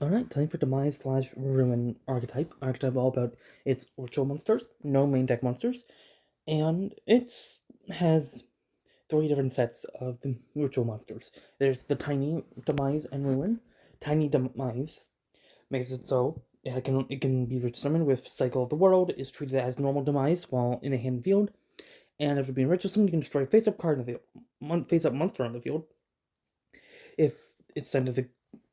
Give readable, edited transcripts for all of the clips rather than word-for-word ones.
Alright, time for Demise slash Ruin archetype. Archetype all about its ritual monsters, no main deck monsters, and it's has three different sets of the ritual monsters. There's the tiny Demise and Ruin. Tiny Demise makes it so it can be rich summoned with Cycle of the World, is treated as normal Demise while in the hand field, and after being ritual summoned, you can destroy a face-up card in the field, face-up monster on the field. If it's sent to the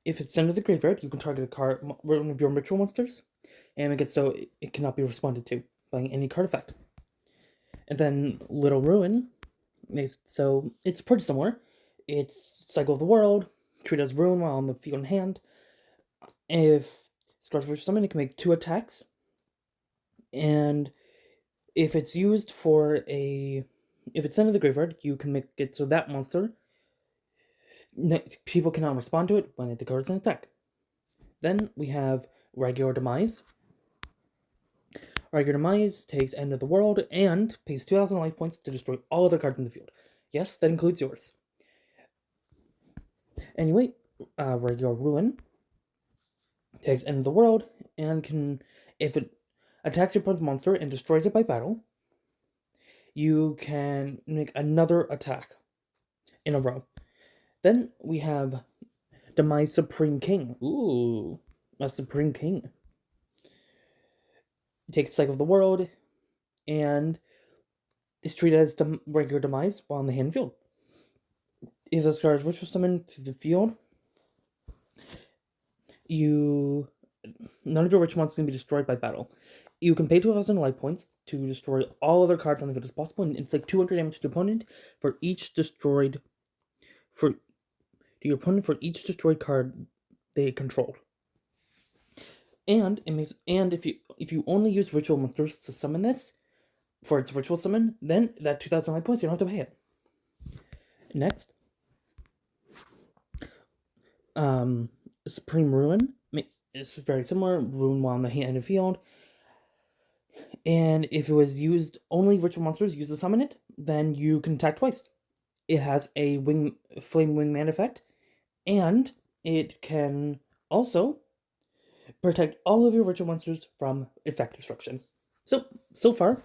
if it's sent to the graveyard, you can target a card, one of your ritual monsters, and make it so it cannot be responded to by any card effect. And then Little Ruin makes it so it's pretty similar. It's Cycle of the World, treat as Ruin while on the field in hand. If Scarlet Witch Summon, it can make 2 attacks. And if it's used for if it's sent to the graveyard, you can make it so that monster people cannot respond to it when it declares an attack. Then we have Regular Demise. Regular Demise takes End of the World and pays 2,000 life points to destroy all other cards in the field. Yes, that includes yours. Anyway, Regular Ruin takes End of the World and can, if it attacks your opponent's monster and destroys it by battle, you can make another attack in a row. Then we have Demise Supreme King. Ooh, a Supreme King. It takes Cycle of the World and is treated as regular Demise while in the hand field. If this card is ritual summoned to the field, none of your ritual monsters can be destroyed by battle. You can pay 2,000 life points to destroy all other cards on the field as possible and inflict 200 damage to your opponent for each destroyed card they controlled. And if you only use ritual monsters to summon this for its ritual summon, then that 2,000 life points you don't have to pay it. Next, Supreme Ruin is very similar. Ruin while in the hand and field. And if it was used, only ritual monsters use to summon it, then you can attack twice. It has a flame wingman effect, and it can also protect all of your ritual monsters from effect destruction. So far,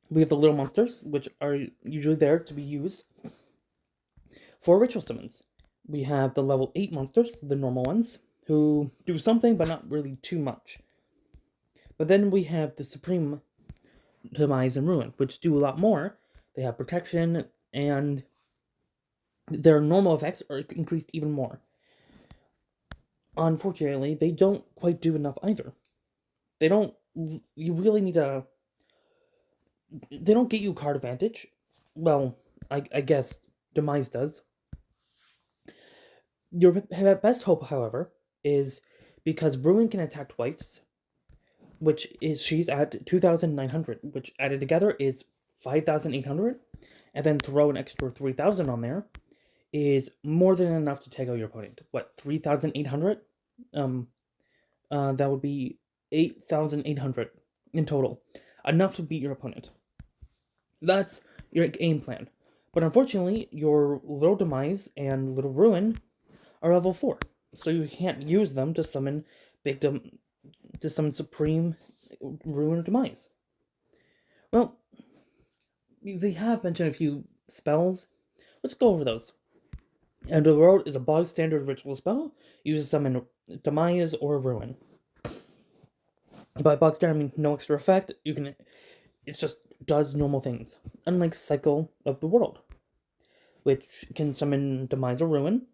we have the little monsters, which are usually there to be used for ritual summons. We have the level 8 monsters, the normal ones, who do something but not really too much. But then we have the Supreme Demise and Ruin, which do a lot more. They have protection, and their normal effects are increased even more. Unfortunately, they don't quite do enough either. They don't get you card advantage. Well, I guess Demise does. Your best hope, however, is because Ruin can attack twice, which is she's at 2,900, which added together is 5,800, and then throw an extra 3,000 on there is more than enough to take out your opponent. What, 3,800? That would be 8,800 in total. Enough to beat your opponent. That's your game plan. But unfortunately, your Little Demise and Little Ruin are level 4, so you can't use them to summon Supreme Ruin or Demise. Well, they have mentioned a few spells. Let's go over those. End of the World is a bog standard ritual spell used to summon Demise or Ruin. By bog standard, I mean no extra effect. It just does normal things. Unlike Cycle of the World, which can summon Demise or Ruin.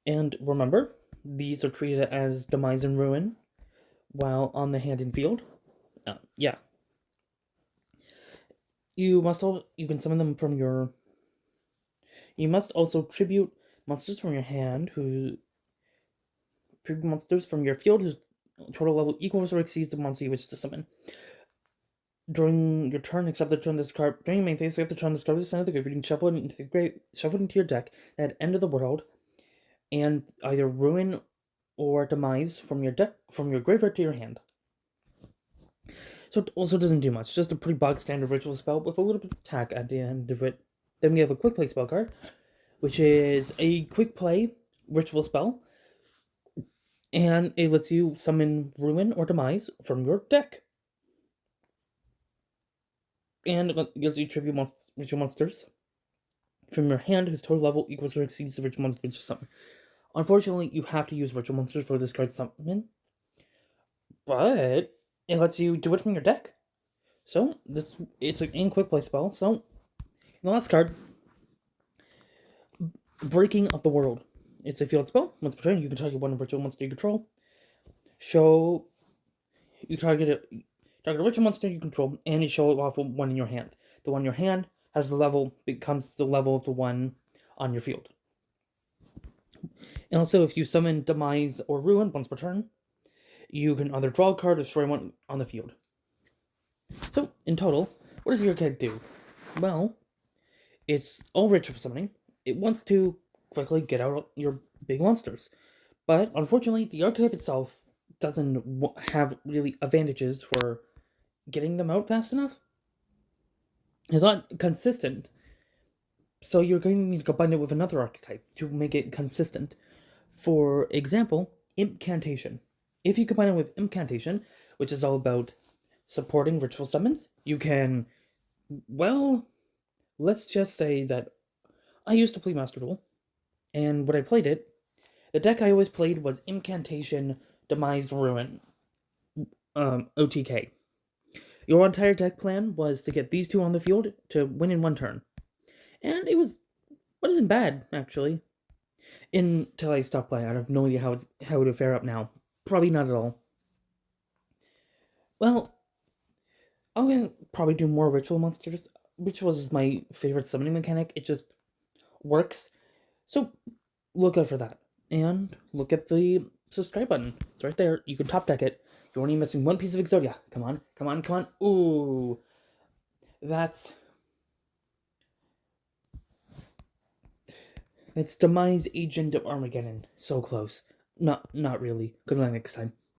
And remember, these are treated as Demise and Ruin while on the hand and field. Yeah. You can summon them from your. You must also tribute monsters from your hand tribute monsters from your field whose total level equals or exceeds the monster you wish to summon. During your turn, except the turn this card. During your main phase, except the turn this card to the center of the graveyard, you can shuffle it into your deck at End of the World, and either Ruin or Demise from your graveyard to your hand. So it also doesn't do much, just a pretty bog standard ritual spell with a little bit of attack at the end of it. Then we have a quick play spell card, which is a quick play ritual spell. And it lets you summon Ruin or Demise from your deck. And it gives you tribute ritual monsters from your hand whose total level equals or exceeds the ritual monster you summon. Unfortunately, you have to use ritual monsters for this card summon, but it lets you do it from your deck. So it's an quick play spell. So the last card, Breaking Up the World. It's a field spell. Once per turn, you can target one virtual monster you control. You target a virtual monster you control, and you show it off one in your hand. The one in your hand has the level becomes the level of the one on your field. And also, if you summon Demise or Ruin once per turn, you can either draw a card or destroy one on the field. So, in total, what does your card do? Well, it's all ritual summoning. It wants to quickly get out your big monsters. But unfortunately, the archetype itself doesn't have really advantages for getting them out fast enough. It's not consistent. So you're going to need to combine it with another archetype to make it consistent. For example, Incantation. If you combine it with Incantation, which is all about supporting ritual summons, you can, well, let's just say that I used to play Master Duel, and when I played it, the deck I always played was Incantation, Demise, Ruin, OTK. Your entire deck plan was to get these two on the field to win in one turn. And it wasn't bad, actually. Until I stopped playing. I have no idea how it would fare up now. Probably not at all. Well, I'm gonna probably do more ritual monsters. Rituals is my favorite summoning mechanic. It just works. So look out for that. And look at the subscribe button. It's right there. You can top deck it. You're only missing one piece of Exodia. Come on, come on, come on. Ooh. That's Demise Agent of Armageddon. So close. Not really. Good luck next time.